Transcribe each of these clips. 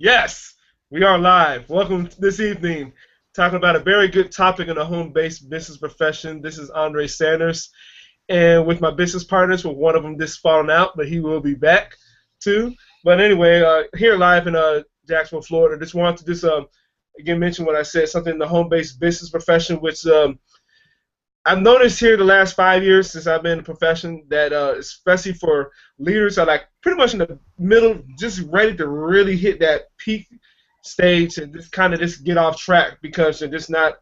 Yes, we are live. Welcome this evening, talking about a very good topic in the home-based business profession. This is Andre Sanders, and with my business partners, with one of them just falling out, but he will be back too. But anyway, here live in Jacksonville, Florida. Just wanted to again mention what I said, something in the home-based business profession, which I've noticed here the last 5 years since I've been in the profession that especially for leaders are like pretty much in the middle, just ready to really hit that peak stage and just kind of just get off track because they're just not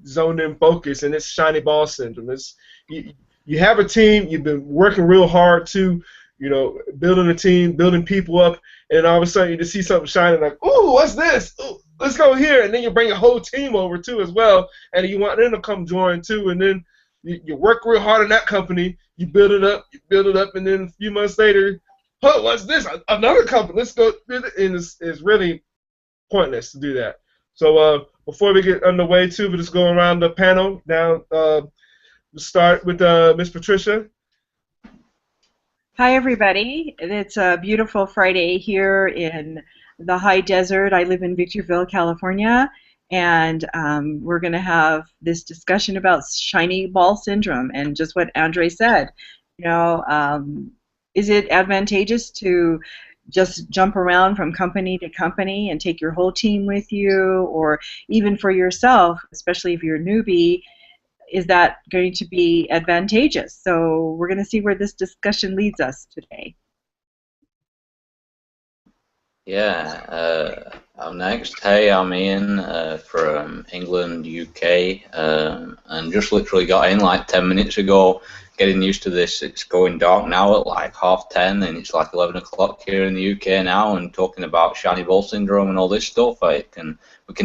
zoned in focus, and it's shiny ball syndrome. You have a team, you've been working real hard to, building a team, building people up, and all of a sudden you just see something shining like, ooh, what's this? Ooh, let's go here, and then you bring a whole team over too as well, and you want them to come join too, and then you work real hard in that company, you build it up, and then a few months later, oh, what's this? Another company, let's go, and it's really pointless to do that. So before we get underway too, we'll just go around the panel. Now we'll start with Miss Patricia. Hi everybody, it's a beautiful Friday here in the high desert. I live in Victorville, California, and we're going to have this discussion about shiny ball syndrome and just what Andre said. Is it advantageous to just jump around from company to company and take your whole team with you, or even for yourself, especially if you're a newbie, is that going to be advantageous? So we're going to see where this discussion leads us today. Yeah, I'm next. Hey, I'm Ian from England, UK, and just literally got in like 10 minutes ago. Getting used to this. It's going dark now at like 10:30, and it's like 11 o'clock here in the UK now. And talking about shiny ball syndrome and all this stuff, we can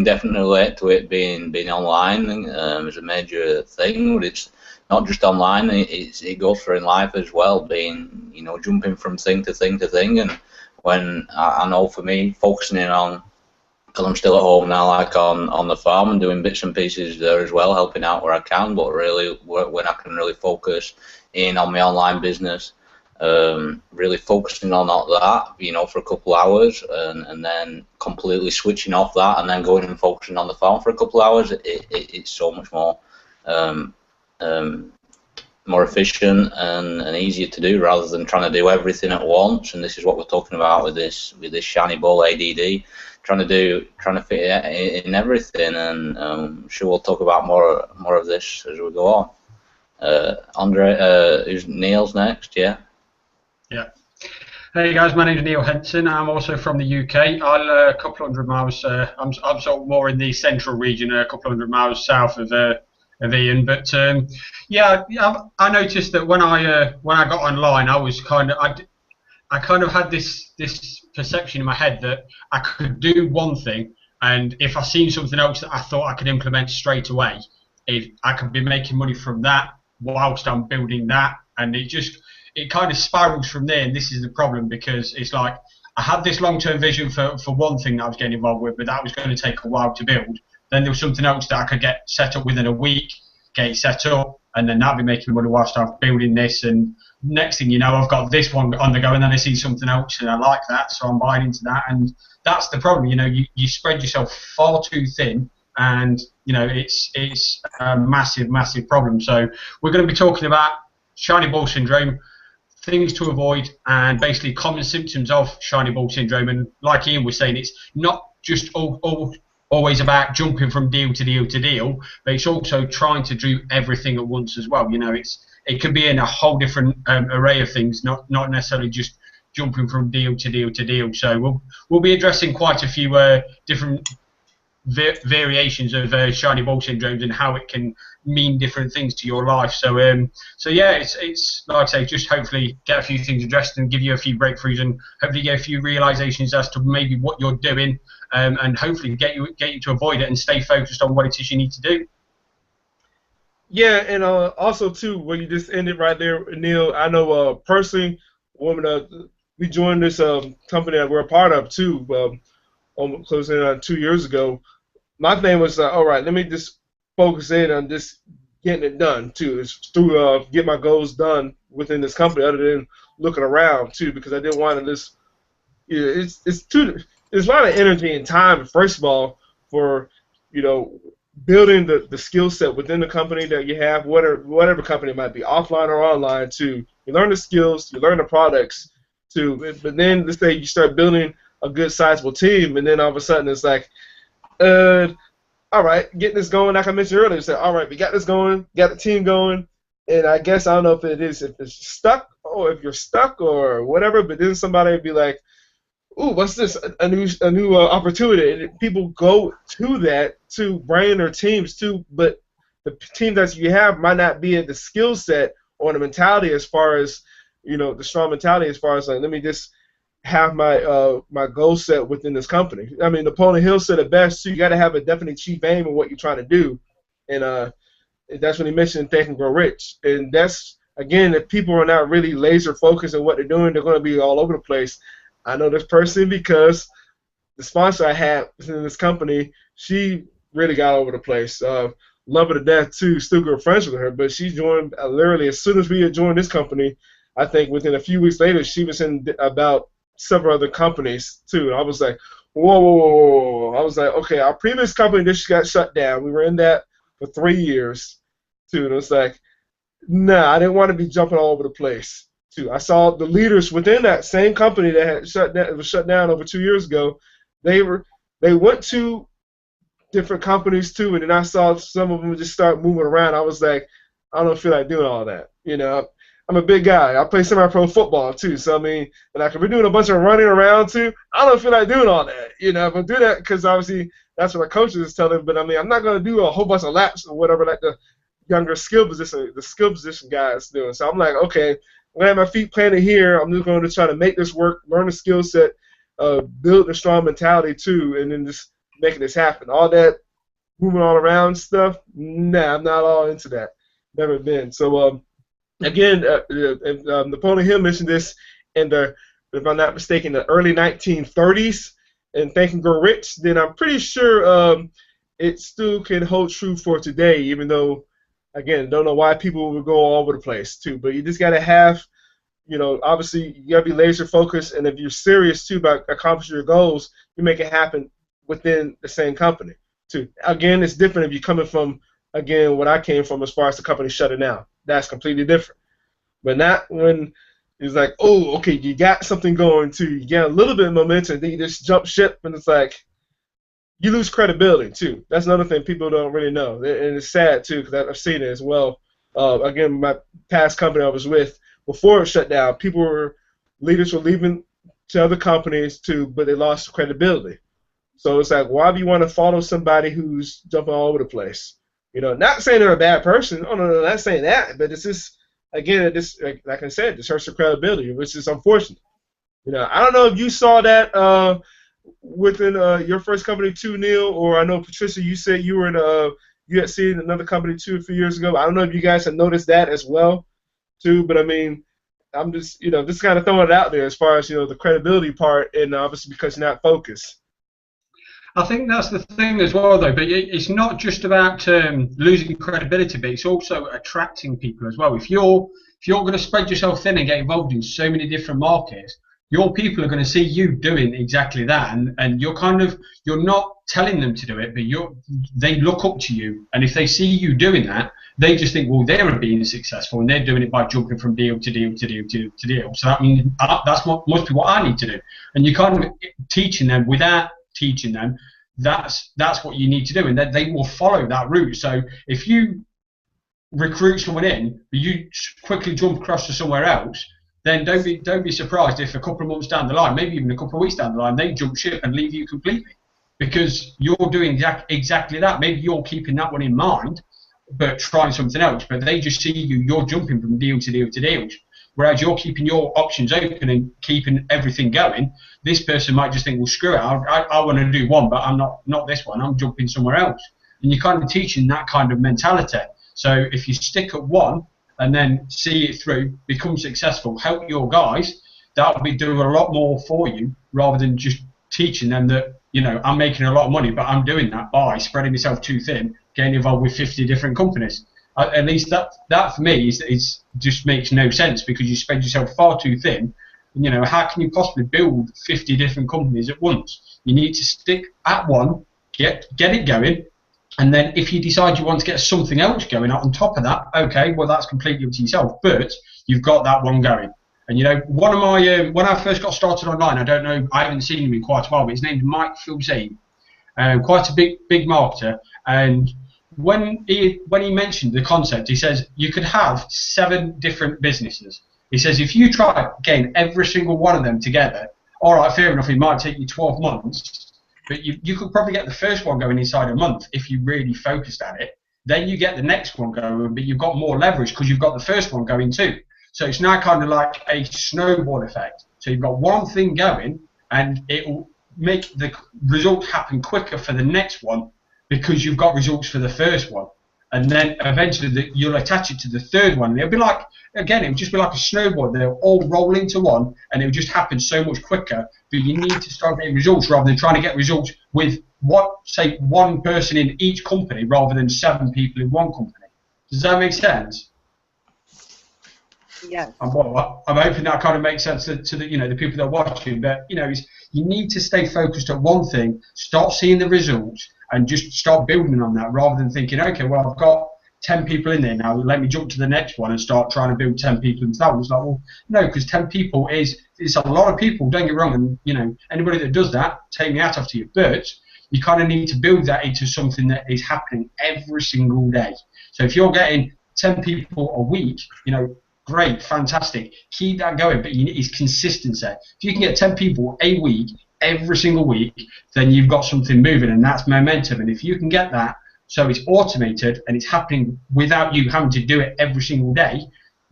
definitely relate to it being online as a major thing. But it's not just online; it goes for in life as well. Being jumping from thing to thing to thing, and when I know for me focusing in on, because I'm still at home now, like on the farm and doing bits and pieces there as well, helping out where I can, but really when I can really focus in on my online business, really focusing on that, for a couple of hours, and then completely switching off that and then going and focusing on the farm for a couple of hours, it's so much more efficient and easier to do rather than trying to do everything at once. And this is what we're talking about with this shiny ball ADD. Trying to fit it in everything, and I'm sure we'll talk about more of this as we go on. Andre, Neil's next, yeah. Yeah. Hey guys, my name's Neil Henson. I'm also from the UK. I'm a couple hundred miles. I'm sort of more in the central region, a couple hundred miles south of Ian. But yeah, I noticed that when I got online, I kind of had this perception in my head that I could do one thing, and if I seen something else that I thought I could implement straight away, I could be making money from that whilst I'm building that, and it kind of spirals from there. And this is the problem, because it's like I had this long-term vision for one thing that I was getting involved with, but that was going to take a while to build. Then there was something else that I could get set up within a week, get it set up, and then that'd be making money whilst I'm building this. And next thing you know, I've got this one on the go, and then I see something else and I like that, so I'm buying into that. And that's the problem. You spread yourself far too thin, and it's a massive problem. So we're going to be talking about shiny ball syndrome, things to avoid, and basically common symptoms of shiny ball syndrome. And like Ian was saying, it's not just always about jumping from deal to deal to deal, but it's also trying to do everything at once as well. It could be in a whole different array of things, not necessarily just jumping from deal to deal to deal. So we'll be addressing quite a few different variations of shiny ball syndromes and how it can mean different things to your life. So yeah, it's like I say, just hopefully get a few things addressed and give you a few breakthroughs, and hopefully get a few realizations as to maybe what you're doing, and hopefully get you to avoid it and stay focused on what it is you need to do. Yeah, and also too, what you just ended right there, Neil. I know personally, we joined this company that we're a part of too, almost close in 2 years ago. My thing was, all right, let me just focus in on just getting it done too. It's through get my goals done within this company, other than looking around too, because I didn't want to just. It's too. there's a lot of energy and time, first of all, for, you know, building the skill set within the company that you have, whatever company it might be, offline or online, to you learn the skills, you learn the products, but then let's say you start building a good sizable team, and then all of a sudden it's like, all right, getting this going, like I mentioned earlier, say, all right, we got this going, got the team going, and I guess I don't know if it's stuck, or if you're stuck or whatever, but then somebody would be like, ooh, what's this? A new opportunity. And people go to that to bring their teams to, but the team that you have might not be at the skill set or the mentality as far as, you know, the strong mentality as far as like, let me just have my my goal set within this company. I mean, Napoleon Hill said it best too. You got to have a definite chief aim in what you're trying to do, and that's when he mentioned Think and Grow Rich. And that's, again, if people are not really laser focused on what they're doing, they're going to be all over the place. I know this person because the sponsor I had in this company, she really got all over the place. Love her to death too. Still good friends with her, but she joined literally as soon as we had joined this company. I think within a few weeks later, she was in about several other companies too. And I was like, whoa, whoa, whoa, whoa. I was like, okay, our previous company just got shut down. We were in that for 3 years too. And it was like, nah, I didn't want to be jumping all over the place. I saw the leaders within that same company that had was shut down over 2 years ago. They went to different companies too, and then I saw some of them just start moving around. I was like, I don't feel like doing all that. You know, I'm a big guy. I play semi-pro football too, so I mean, and I could be doing a bunch of running around too. I don't feel like doing all that. You know, if I do that because obviously that's what my coaches is telling me. But I mean, I'm not going to do a whole bunch of laps or whatever like the younger the skill position guys doing. So I'm like, okay. I'm going to have my feet planted here. I'm just going to try to make this work, learn the skill set, build a strong mentality too, and then just making this happen. All that moving all around stuff, nah, I'm not all into that. Never been. So, again, Napoleon Hill mentioned this in the, if I'm not mistaken, the early 1930s, and Think and Grow Rich, then I'm pretty sure it still can hold true for today, even though, again, don't know why people would go all over the place too, but you just got to have, you know, obviously you got to be laser focused, and if you're serious too about accomplishing your goals, you make it happen within the same company too. Again, it's different if you're coming from, again, what I came from as far as the company shutting down. That's completely different. But not when it's like, oh, okay, you got something going too, you get a little bit of momentum, then you just jump ship, and it's like, you lose credibility too. That's another thing people don't really know, and it's sad too because I've seen it as well. Again, my past company I was with before it shut down, leaders were leaving to other companies too, but they lost credibility. So it's like, why do you want to follow somebody who's jumping all over the place? You know, not saying they're a bad person. Oh no, not saying that, but it's just, again, this, like I said, this hurts your credibility, which is unfortunate. You know, I don't know if you saw that. Within your first company too, Neil, or I know Patricia, you said you were in you had seen another company too a few years ago. I don't know if you guys have noticed that as well too, but I mean, I'm just, you know, just kind of throwing it out there as far as, you know, the credibility part, and obviously because you're not focused. I think that's the thing as well, though. But it's not just about losing credibility, but it's also attracting people as well. If you're going to spread yourself thin and get involved in so many different markets, your people are going to see you doing exactly that, and you're not telling them to do it, but they look up to you, and if they see you doing that, they just think, well, they're being successful, and they're doing it by jumping from deal to deal to deal to deal. So that means that's must be what I need to do, and you're kind of teaching them without teaching them. That's what you need to do, and they will follow that route. So if you recruit someone in, but you quickly jump across to somewhere else, then don't be surprised if a couple of months down the line, maybe even a couple of weeks down the line, they jump ship and leave you completely, because you're doing exactly that. Maybe you're keeping that one in mind, but trying something else. But they just see you're jumping from deal to deal to deal, whereas you're keeping your options open and keeping everything going. This person might just think, well, screw it, I want to do one, but I'm not this one. I'm jumping somewhere else, and you're kind of teaching that kind of mentality. So if you stick at one and then see it through, become successful, help your guys, that will be doing a lot more for you, rather than just teaching them that, you know, I'm making a lot of money, but I'm doing that by spreading myself too thin, getting involved with 50 different companies. At least that for me is just makes no sense, because you spread yourself far too thin, You know, how can you possibly build 50 different companies at once? You need to stick at one, get it going, and then if you decide you want to get something else going on top of that, okay, well, that's completely up to yourself, but you've got that one going. And, you know, one of my, when I first got started online, I don't know, I haven't seen him in quite a while, but his name's Mike Filzane, quite a big marketer. And when he mentioned the concept, he says you could have 7 different businesses. He says if you try getting every single one of them together, all right, fair enough, it might take you 12 months, but you could probably get the first one going inside a month if you really focused at it. Then you get the next one going, but you've got more leverage because you've got the first one going too. So it's now kind of like a snowball effect. So you've got one thing going, and it will make the result happen quicker for the next one because you've got results for the first one. And then eventually you'll attach it to the third one. And it'll be like, again, it'll just be like a snowball. They'll all roll into one, and it'll just happen so much quicker. But you need to start getting results rather than trying to get results with say one person in each company rather than 7 people in one company. Does that make sense? Yes. I'm hoping that kind of makes sense to the, you know, the people that are watching. But, you know, you need to stay focused on one thing, start seeing the results, and just start building on that rather than thinking, okay, well, I've got 10 people in there now, let me jump to the next one and start trying to build 10 people into that one. It's like, well, no, because 10 people it's a lot of people, don't get me wrong, and, you know, anybody that does that, take me out after you. But you kind of need to build that into something that is happening every single day. So if you're getting 10 people a week, you know, great, fantastic. Keep that going, but it's consistency. If you can get 10 people a week, every single week, then you've got something moving, and that's momentum. And if you can get that so it's automated and it's happening without you having to do it every single day,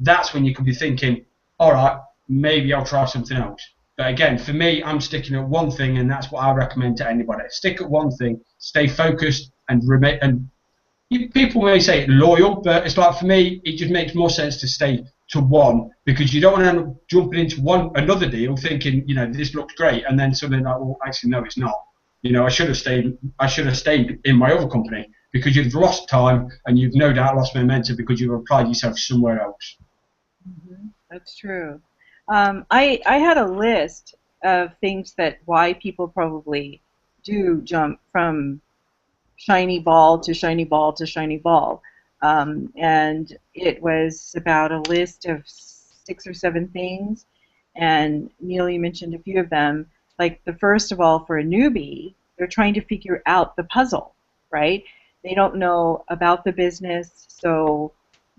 that's when you could be thinking, all right, maybe I'll try something else. But again, for me, I'm sticking at one thing, and that's what I recommend to anybody. Stick at one thing, stay focused, and remain. And people may say loyal, but it's like, for me, it just makes more sense to stay to one, because you don't want to end up jumping into another deal thinking, you know, this looks great, and then suddenly like, well, actually no, it's not. You know, I should have stayed in my other company, because you've lost time and you've no doubt lost momentum because you've applied yourself somewhere else. Mm-hmm. That's true. I had a list of things that why people probably do jump from shiny ball to shiny ball to shiny ball. And it was about a list of 6 or 7 things, and Neil, you mentioned a few of them. Like, the first of all, for a newbie, they're trying to figure out the puzzle, right? They don't know about the business, so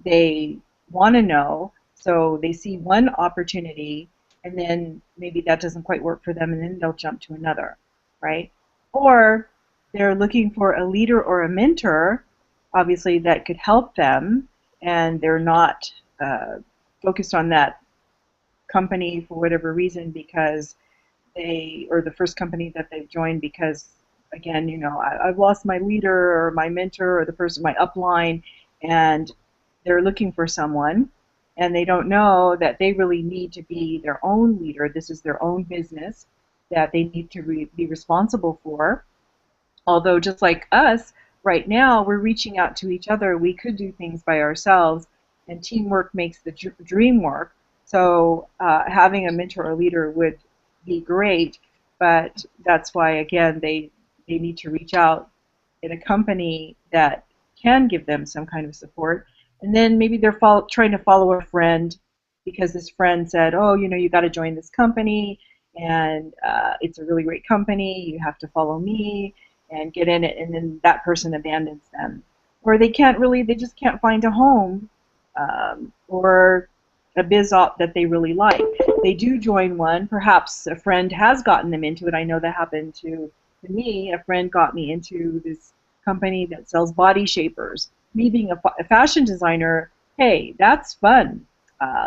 they want to know, so they see one opportunity, and then maybe that doesn't quite work for them, and then they'll jump to another, right? Or they're looking for a leader or a mentor, obviously, that could help them, and they're not focused on that company for whatever reason, because or the first company that they've joined, because, again, you know, I've lost my leader or my mentor or the person, my upline, and they're looking for someone, and they don't know that they really need to be their own leader. This is their own business that they need to be responsible for. Although, just like us, right now, we're reaching out to each other. We could do things by ourselves, and teamwork makes the dream work. So having a mentor or leader would be great, but that's why, again, they need to reach out in a company that can give them some kind of support. And then maybe they're trying to follow a friend because this friend said, oh, you know, you got to join this company, and it's a really great company. You have to follow me and get in it, and then that person abandons them. Or they just can't find a home or a biz op that they really like. They do join one. Perhaps a friend has gotten them into it. I know that happened to me. A friend got me into this company that sells body shapers. Me being a fashion designer, hey, that's fun.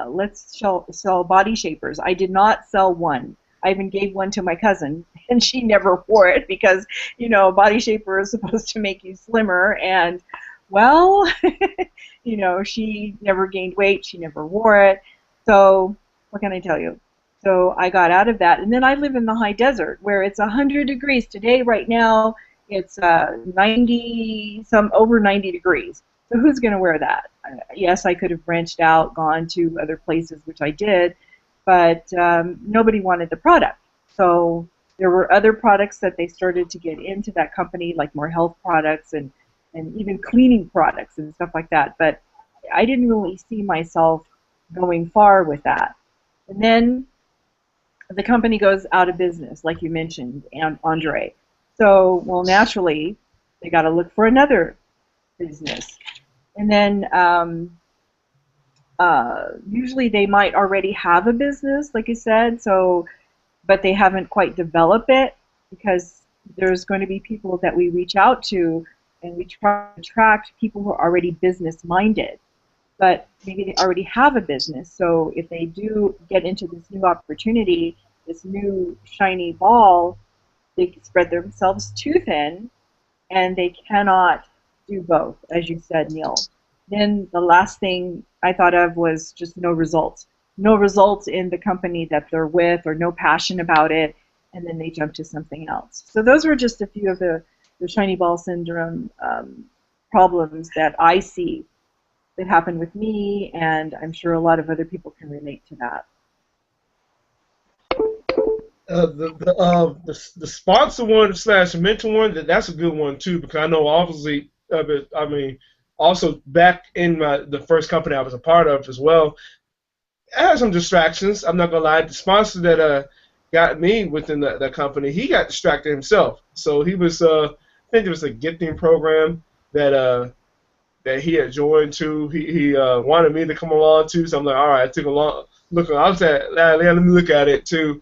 Let's sell body shapers. I did not sell one. I even gave one to my cousin, and she never wore it because, you know, a body shaper is supposed to make you slimmer, and, well, you know, she never gained weight, she never wore it, so what can I tell you? So I got out of that, and then I live in the high desert where it's 100 degrees. Today, right now, it's over 90 degrees. So who's going to wear that? Yes, I could have branched out, gone to other places, which I did, but nobody wanted the product. So there were other products that they started to get into that company, like more health products and even cleaning products and stuff like that. But I didn't really see myself going far with that. And then the company goes out of business, like you mentioned, Andre. So, well, naturally, they got to look for another business. And then usually they might already have a business, like you said, so, but they haven't quite developed it, because there's going to be people that we reach out to, and we try to attract people who are already business-minded. But maybe they already have a business, so if they do get into this new opportunity, this new shiny ball, they spread themselves too thin, and they cannot do both, as you said, Neil. Then the last thing I thought of was just no results. No results in the company that they're with, or no passion about it, and then they jump to something else. So those were just a few of the shiny ball syndrome problems that I see that happened with me, and I'm sure a lot of other people can relate to that. The sponsor one / mentor one, that's a good one too, because I know obviously, I mean, also back in the first company I was a part of as well, I had some distractions. I'm not gonna lie. The sponsor that got me within that company, he got distracted himself. So he was, I think it was a gifting program that he had joined to. He wanted me to come along too. So I'm like, all right. I took a long look. I was like, let me look at it too.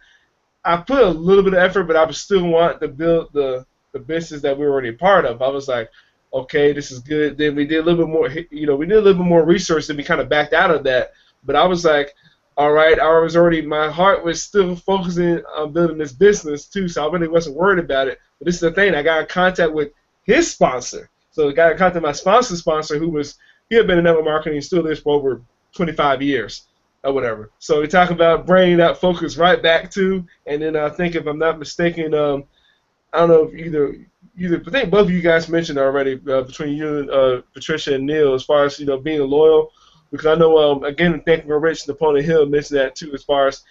I put a little bit of effort, but I was still want to build the business that we were already a part of. I was like, okay, this is good. Then we did a little bit more, we did a little bit more research, and we kind of backed out of that. But I was like, all right, my heart was still focusing on building this business too, so I really wasn't worried about it. But this is the thing, I got in contact with his sponsor. So I got in contact with my sponsor, he had been in network marketing, still lives for over 25 years. Or whatever. So we talk about bringing that focus right back to, and then I think, if I'm not mistaken, I don't know if either I think both of you guys mentioned already, between you and Patricia and Neil, as far as being loyal, because I know again, thinking of Rich Napoleon Hill mentioned that too, as far as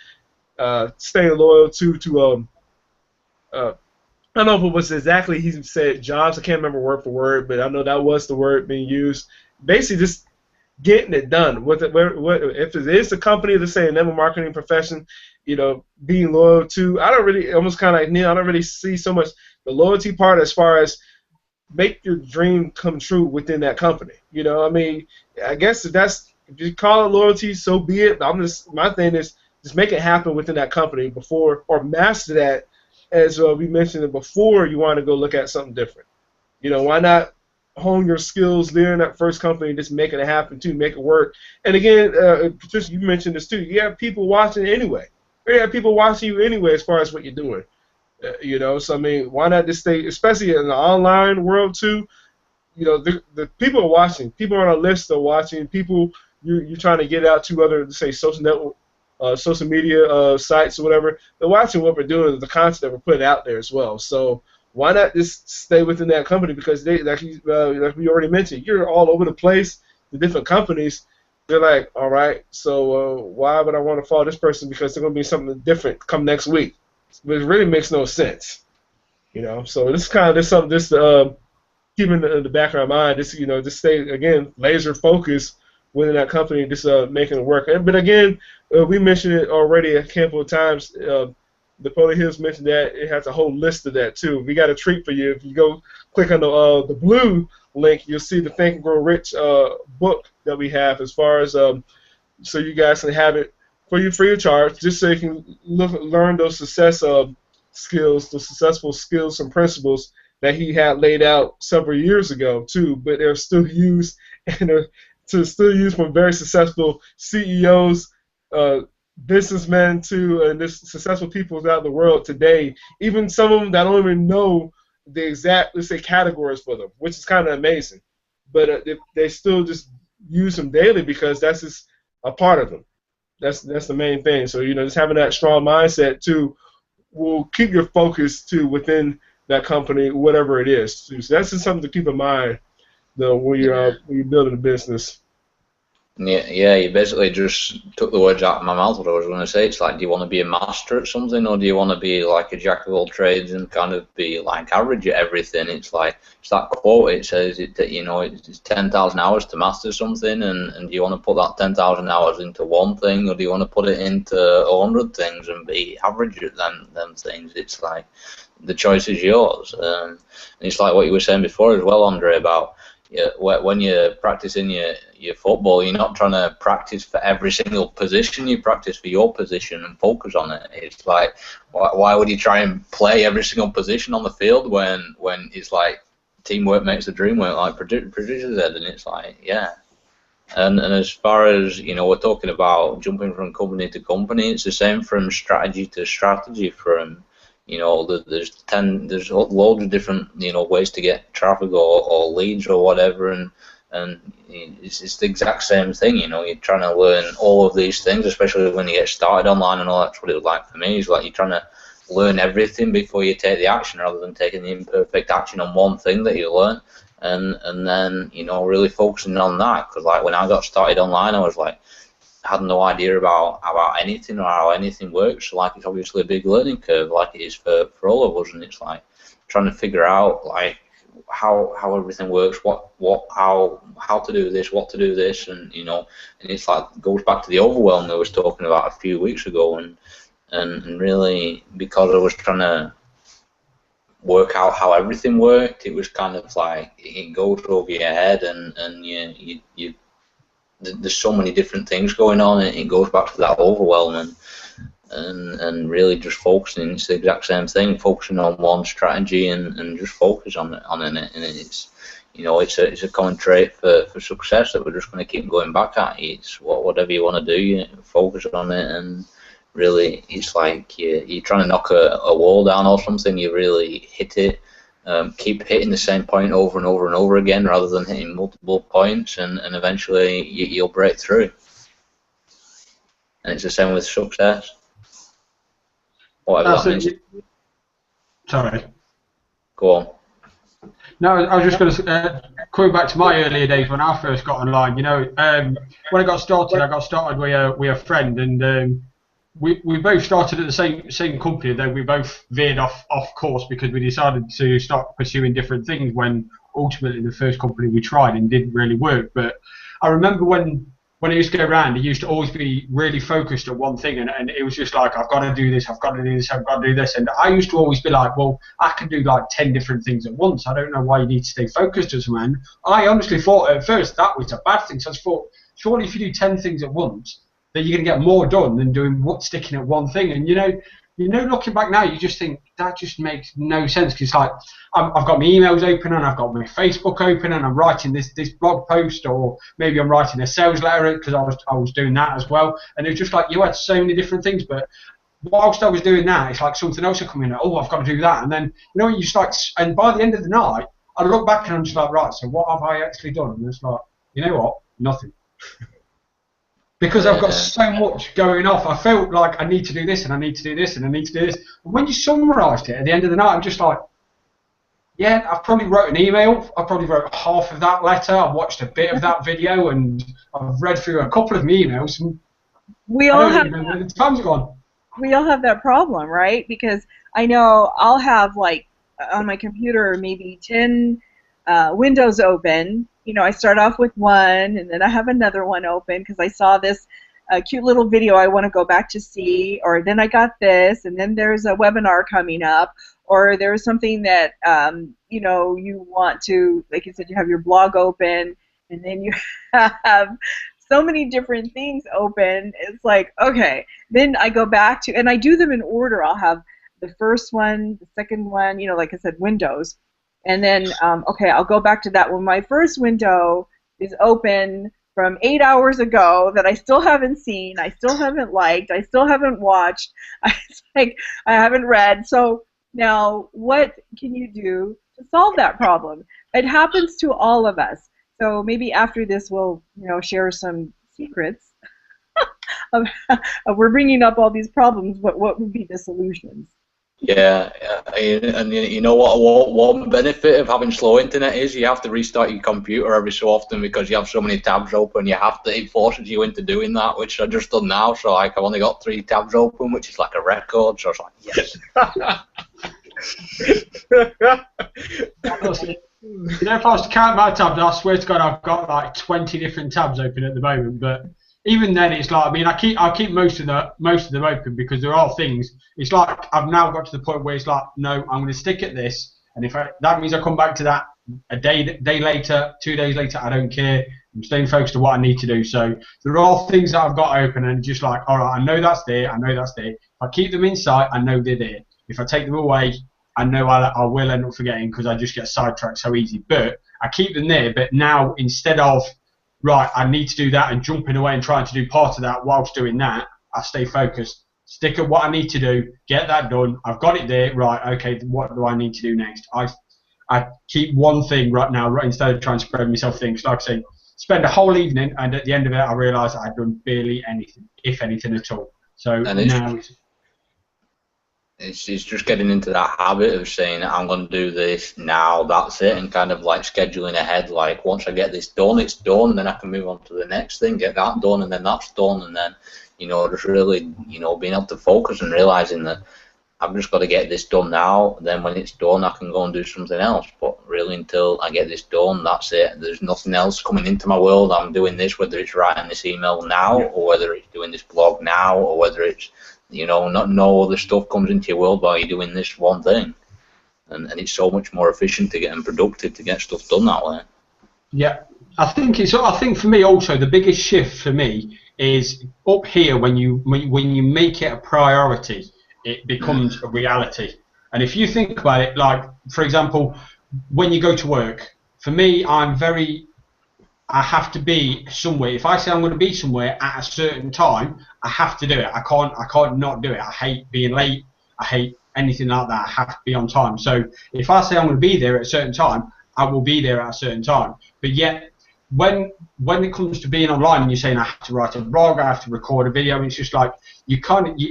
staying loyal to I don't know if it was exactly he said jobs. I can't remember word for word, but I know that was the word being used. Basically, just getting it done. If it is a company that's saying network marketing profession, being loyal to. I don't really, almost kind of like Neil, I don't really see so much the loyalty part as far as make your dream come true within that company. I mean, I guess if you call it loyalty, so be it. My thing is just make it happen within that company before, or master that, as we mentioned it before. You want to go look at something different. Why not hone your skills there in that first company, just making it happen too, make it work. And again, Patricia, you mentioned this too. You have people watching anyway. You have people watching you anyway as far as what you're doing. So I mean, why not just stay, especially in the online world too? The people are watching. People on our list are watching. People you're trying to get out to other, say, social network, social media sites or whatever. They're watching what we're doing, the content that we're putting out there as well. So why not just stay within that company? Because they, like we already mentioned, you're all over the place, the different companies. They're like, all right, so why would I want to follow this person? Because they're going to be something different come next week. But it really makes no sense. So this is kind of keeping in the back of our mind, just stay, again, laser focused within that company, just making it work. But again, we mentioned it already a handful of times. Napoleon Hills mentioned that it has a whole list of that too. We got a treat for you. If you go click on the blue link, you'll see the Think and Grow Rich book that we have, as far as so you guys can have it for you free of charge, just so you can learn those successful skills and principles that he had laid out several years ago too. But they're still used, and they're still used from very successful CEOs. Businessmen too, and this successful people throughout the world today. Even some of them that don't even know the exact, let's say, categories for them, which is kind of amazing. But they still just use them daily because that's just a part of them. That's the main thing. So just having that strong mindset too will keep your focus too within that company, whatever it is. So that's just something to keep in mind, though, when you're building a business. Yeah, you basically just took the words out of my mouth. What I was going to say, it's like, do you want to be a master at something, or do you want to be like a jack of all trades and kind of be like average at everything? It's like it's that quote. It says that it's 10,000 hours to master something, and do you want to put that 10,000 hours into one thing, or do you want to put it into 100 things and be average at them things? It's like the choice is yours. And it's like what you were saying before as well, Andre, about. Yeah, when you're practicing your football, you're not trying to practice for every single position. You practice for your position and focus on it. It's like, why would you try and play every single position on the field when it's like teamwork makes the dream work, like producer said, and it's like, yeah. And as far as we're talking about jumping from company to company, it's the same from strategy to strategy. There's loads of different ways to get traffic or leads or whatever, and it's the exact same thing. You're trying to learn all of these things, especially when you get started online and all. That's what it was like for me. It's like you're trying to learn everything before you take the action, rather than taking the imperfect action on one thing that you learn, and then really focusing on that. Because like when I got started online, I was like, had no idea about anything or how anything works. Like it's obviously a big learning curve, like it is for all of us, and it's like trying to figure out like how everything works, how to do this, what to do this, and and it's like goes back to the overwhelm I was talking about a few weeks ago, and really because I was trying to work out how everything worked, it was kind of like it goes over your head, and you there's so many different things going on, and it goes back to that overwhelm, and really just focusing. It's the exact same thing, focusing on one strategy and just focus on it, and it's it's a common trait for success that we're just going to keep going back at. It's whatever you want to do, you focus on it, and really it's like you're trying to knock a wall down or something. You really hit it. Keep hitting the same point over and over and over again, rather than hitting multiple points, and eventually you'll break through. And it's the same with success. Whatever that means. Sorry. Go on. No, I was just going to coming back to my earlier days when I first got online. When I got started with a friend, and we both started at the same company, though we both veered off course because we decided to start pursuing different things when ultimately the first company we tried and didn't really work. But I remember when I used to go around, he used to always be really focused on one thing, and it was just like, I've got to do this, I've got to do this, I've got to do this. And I used to always be like, well, I can do like 10 different things at once. I don't know why you need to stay focused as a man. I honestly thought at first that was a bad thing. So I thought, surely if you do 10 things at once, that you're going to get more done than sticking at one thing. And looking back now, you just think that just makes no sense, because like I've got my emails open, and I've got my Facebook open, and I'm writing this blog post, or maybe I'm writing a sales letter, because I was doing that as well. And it's just like you had so many different things, but whilst I was doing that, it's like something else would come in. Oh, I've got to do that, and then you just like, and by the end of the night, I look back and I'm just like, right, so what have I actually done? And it's like, you know what, nothing. Because I've got so much going off. I felt like I need to do this, and I need to do this, and I need to do this. And when you summarised it at the end of the night, I'm just like, yeah, I've probably wrote an email. I probably wrote half of that letter. I've watched a bit of that video, and I've read through a couple of my emails. And we all have the time's gone. We all have that problem, right? Because I know I'll have like on my computer maybe 10 windows open. I start off with one, and then I have another one open because I saw this cute little video I want to go back to see, or then I got this, and then there's a webinar coming up, or there's something that you want to, like you said, you have your blog open, and then you have so many different things open. It's like, okay, then I go back to, and I do them in order. I'll have the first one, the second one, like I said, windows. And then, okay, I'll go back to that one. My first window is open from 8 hours ago that I still haven't seen, I still haven't liked, I still haven't watched. It's like I haven't read. So now, what can you do to solve that problem? It happens to all of us. So maybe after this, we'll share some secrets of we're bringing up all these problems. What would be the solutions? Yeah, and you know what one benefit of having slow internet is? You have to restart your computer every so often because you have so many tabs open. It forces you into doing that, which I just done now. So like I've only got 3 tabs open, which is like a record. So it's like yes. Honestly, you know, if I was to count my tabs, I swear to God, I've got like 20 different tabs open at the moment. But even then, it's like, I mean, I keep most of them open because there are things. It's like I've now got to the point where it's like, no, I'm going to stick at this, and if that means I come back to that a day later, 2 days later, I don't care. I'm staying focused on what I need to do. So there are things that I've got open, and just like, all right, I know that's there. I know that's there. If I keep them in sight, I know they're there. If I take them away, I know I will end up forgetting because I just get sidetracked so easy. But I keep them there. But now instead of, right, I need to do that and jumping away and trying to do part of that whilst doing that, I stay focused, stick at what I need to do, get that done. I've got it there. Right, okay, what do I need to do next? I keep one thing right now, right, instead of trying to spread myself things. Like I say, spend a whole evening, and at the end of it, I realise I'd done barely anything, if anything at all. So now it's just getting into that habit of saying I'm going to do this now, that's it, and kind of like scheduling ahead. Like once I get this done, it's done, and then I can move on to the next thing, get that done, and then that's done, and then just really being able to focus and realizing that I've just got to get this done now. Then when it's done, I can go and do something else. But really, until I get this done, that's it. There's nothing else coming into my world. I'm doing this, whether it's writing this email now, or whether it's doing this blog now, or whether it's no other stuff comes into your world while you're doing this one thing, and it's so much more efficient to get and productive to get stuff done that way. Yeah, I think for me also the biggest shift for me is up here when you make it a priority, it becomes a reality. And if you think about it, like for example, when you go to work, for me, I have to be somewhere. If I say I'm going to be somewhere at a certain time, I have to do it. I can't not do it. I hate being late. I hate anything like that. I have to be on time. So if I say I'm going to be there at a certain time, I will be there at a certain time. But yet, when it comes to being online and you're saying I have to write a blog, I have to record a video, it's just like you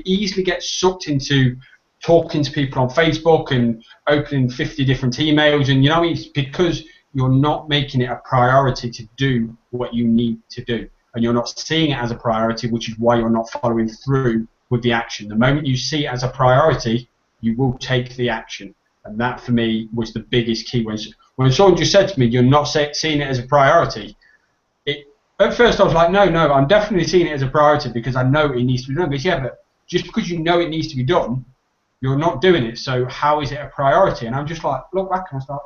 easily get sucked into talking to people on Facebook and opening 50 different emails, and it's because you're not making it a priority to do what you need to do, and you're not seeing it as a priority, which is why you're not following through with the action. The moment you see it as a priority, you will take the action, and that for me was the biggest key. When someone just said to me, "You're not seeing it as a priority," at first I was like, "No, I'm definitely seeing it as a priority because I know it needs to be done." But yeah, but just because you know it needs to be done, you're not doing it. So how is it a priority? And I'm just like, look back and I start.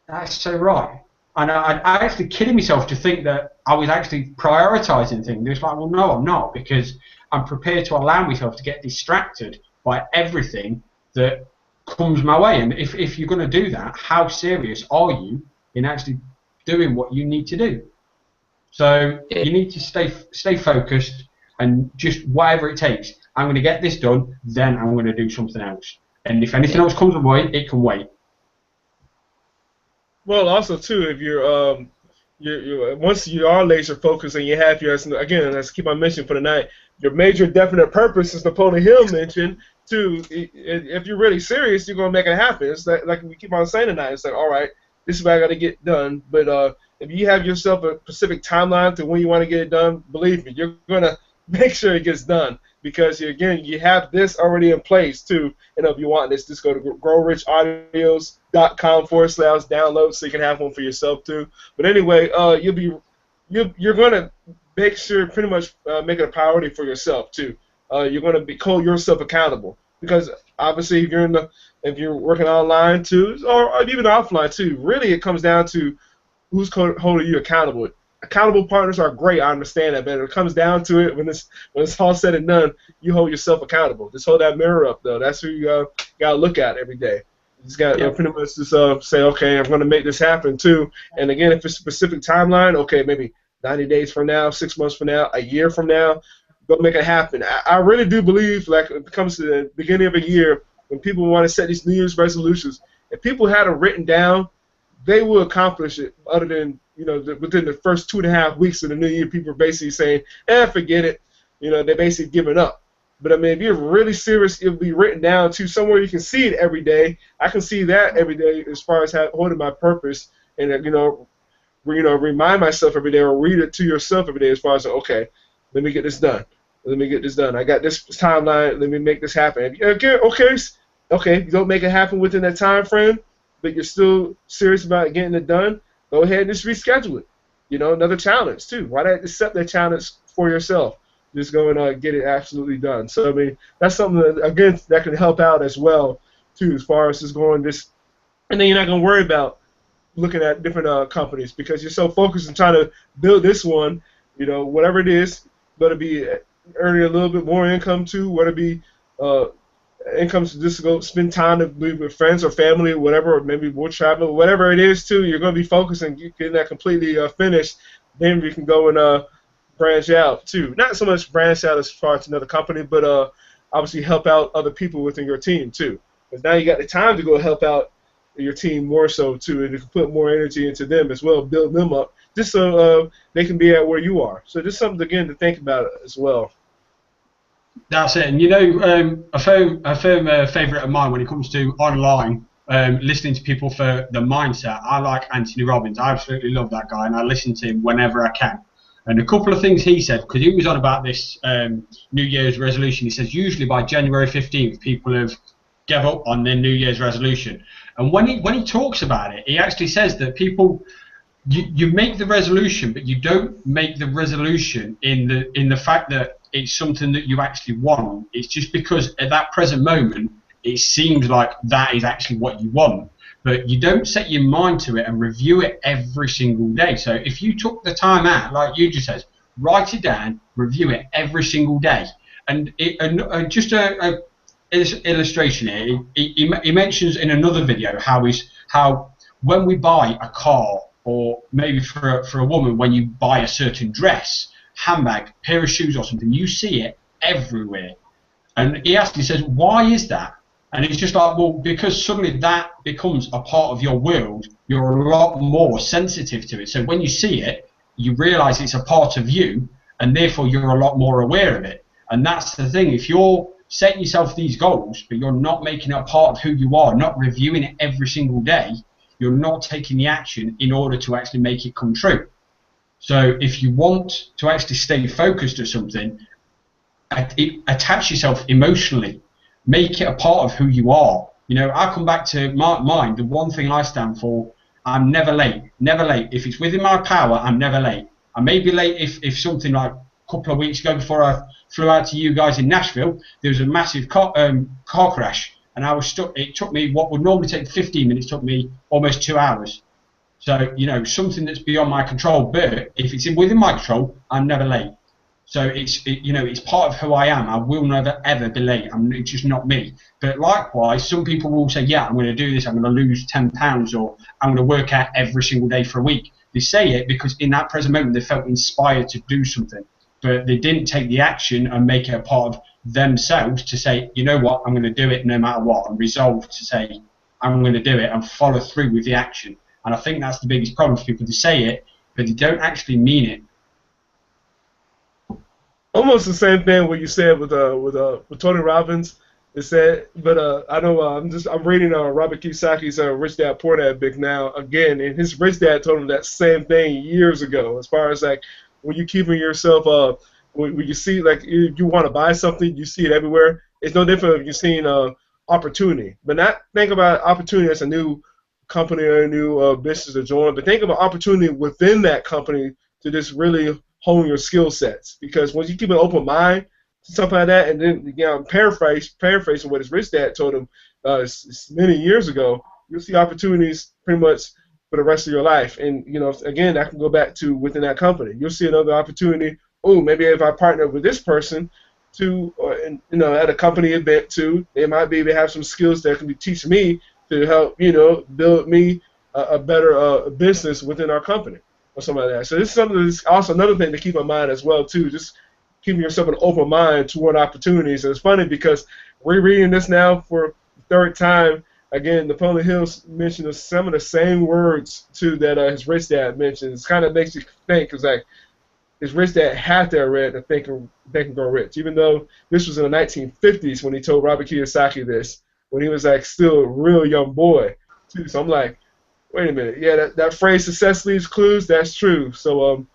That's so right. And I actually kidding myself to think that I was actually prioritising things. It's like, well, no, I'm not, because I'm prepared to allow myself to get distracted by everything that comes my way. And if you're going to do that, how serious are you in actually doing what you need to do? So you need to stay focused and just whatever it takes. I'm going to get this done, then I'm going to do something else. And if anything else comes my way, it can wait. Well, also too, if you're once you are laser focused and you have your, again, let's keep on mentioning for tonight, your major definite purpose, as Napoleon Hill mentioned, too. If you're really serious, you're gonna make it happen. It's like we keep on saying tonight. It's like, all right, this is what I got to get done. But if you have yourself a specific timeline to when you want to get it done, believe me, you're gonna make sure it gets done, because again, you have this already in place too. And if you want this, just go to growrichaudios.com/download so you can have one for yourself too. But anyway, you're gonna make sure pretty much make it a priority for yourself too. You're gonna hold yourself accountable, because obviously if you're working online too, or even offline too, really it comes down to who's holding you accountable. Accountable partners are great, I understand that, but it comes down to it when it's all said and done, you hold yourself accountable. Just hold that mirror up, though. That's who you gotta look at every day. You just gotta pretty much just say, okay, I'm gonna make this happen too. And again, if it's a specific timeline, okay, maybe 90 days from now, 6 months from now, a year from now, go make it happen. I really do believe, like, when it comes to the beginning of a year, when people want to set these New Year's resolutions, if people had it written down, they will accomplish it. Other than within the first 2.5 weeks of the new year, people are basically saying, forget it. They're basically giving up. But I mean, if you're really serious, it'll be written down to somewhere you can see it every day. I can see that every day as far as holding my purpose, and remind myself every day, or read it to yourself every day as far as, okay, let me get this done. Let me get this done. I got this timeline. Let me make this happen. Okay. You don't make it happen within that time frame, but you're still serious about getting it done. Go ahead and just reschedule it. Another challenge too. Why not accept that challenge for yourself? Just go and get it absolutely done. So I mean, that's something that, again, that can help out as well too, as far as just going this, and then you're not gonna worry about looking at different companies because you're so focused on trying to build this one. Whatever it is, whether it be earning a little bit more income too, whether it be income to just go spend time to be with friends or family or whatever, or maybe more travel, whatever it is too, you're going to be focused on getting that completely finished. Then we can go and branch out too. Not so much branch out as far as another company, but obviously help out other people within your team too. Because now you got the time to go help out your team more so too, and you can put more energy into them as well, build them up, just so they can be at where you are. So just something again to think about as well. That's it. And a firm favourite of mine when it comes to online, listening to people for the mindset, I like Anthony Robbins. I absolutely love that guy, and I listen to him whenever I can. And a couple of things he said, because he was on about this New Year's resolution, he says usually by January 15th people have gave up on their New Year's resolution. And when he talks about it, he actually says that people, you make the resolution, but you don't make the resolution in the fact that it's something that you actually want. It's just because at that present moment it seems like that is actually what you want, but you don't set your mind to it and review it every single day. So if you took the time out, like you just said, write it down, review it every single day. And just a illustration here, he mentions in another video how when we buy a car, or maybe for a woman, when you buy a certain dress, handbag, pair of shoes or something, you see it everywhere. And he actually says, why is that? And it's just like, well, because suddenly that becomes a part of your world, you're a lot more sensitive to it. So when you see it, you realise it's a part of you, and therefore you're a lot more aware of it. And that's the thing, if you're setting yourself these goals, but you're not making it a part of who you are, not reviewing it every single day, you're not taking the action in order to actually make it come true. So if you want to actually stay focused at something, attach yourself emotionally. Make it a part of who you are. I come back to mine. The one thing I stand for, I'm never late. Never late. If it's within my power, I'm never late. I may be late if something like a couple of weeks ago before I flew out to you guys in Nashville, there was a massive car crash, and I was stuck. It took me what would normally take 15 minutes, took me almost 2 hours. So, something that's beyond my control, but if it's within my control, I'm never late. So it's part of who I am. I will never, ever be late. It's just not me. But likewise, some people will say, yeah, I'm going to do this, I'm going to lose 10 pounds, or I'm going to work out every single day for a week. They say it because in that present moment they felt inspired to do something, but they didn't take the action and make it a part of themselves to say, you know what, I'm going to do it no matter what, and resolve to say, I'm going to do it, and follow through with the action. And I think that's the biggest problem for people. To say it, but they don't actually mean it. Almost the same thing what you said with Tony Robbins. It said, but I know I'm reading Robert Kiyosaki's Rich Dad Poor Dad book now again, and his rich dad told him that same thing years ago. As far as like when you keeping yourself when you see like you want to buy something, you see it everywhere. It's no different if you're seeing opportunity, but not think about opportunity as a new company or a new business to join, but think about opportunity within that company to just really hone your skill sets. Because once you keep an open mind to something like that, and then paraphrasing what his rich dad told him many years ago, you'll see opportunities pretty much for the rest of your life. And again, that can go back to within that company. You'll see another opportunity. Oh, maybe if I partner with this person to, at a company event too, they might be able to have some skills that can teach me to help, build me a better business within our company or something like that. So this is something that's also another thing to keep in mind as well too. Just keeping yourself an open mind toward opportunities. And it's funny because we're reading this now for the third time. Again, Napoleon Hill mentioned some of the same words too that his rich dad mentioned. It kind of makes you think. It's like it's rich that have to have read the Think and Grow Rich. Even though this was in the 1950s when he told Robert Kiyosaki this, when he was like still a real young boy, too. So I'm like, wait a minute, yeah, that phrase "success leaves clues," that's true. So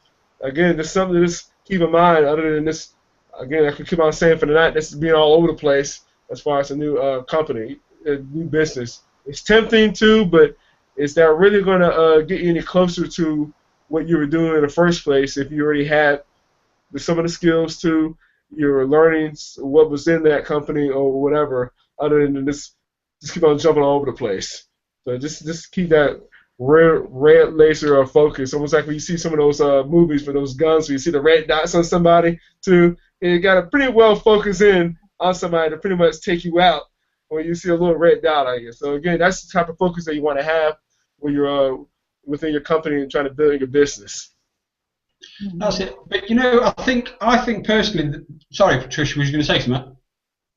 again, there's something to just keep in mind. Other than this, again, I could keep on saying for the night, this is being all over the place as far as a new company, a new business. It's tempting too, but is that really going to get you any closer to what you were doing in the first place if you already had some of the skills to, you're learning what was in that company or whatever, other than just keep on jumping all over the place. So just keep that red laser of focus, almost like when you see some of those movies for those guns where you see the red dots on somebody too, and you got to pretty well focus in on somebody to pretty much take you out when you see a little red dot on you. So again, that's the type of focus that you want to have when you're within your company and trying to build your business. That's it. But you know, I think personally. Sorry, Patricia, was you going to say something?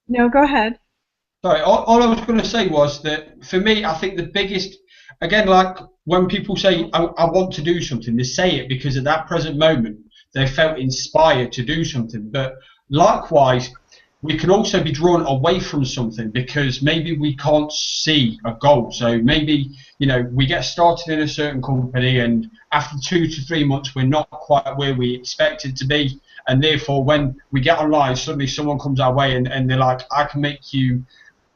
No, go ahead. Sorry, all I was going to say was that for me, I think the biggest, again, like when people say I want to do something, they say it because at that present moment they felt inspired to do something. But likewise, we can also be drawn away from something because maybe we can't see a goal. So maybe, you know, we get started in a certain company and after 2 to 3 months we're not quite where we expected to be, and therefore when we get online suddenly someone comes our way and they're like, I can make you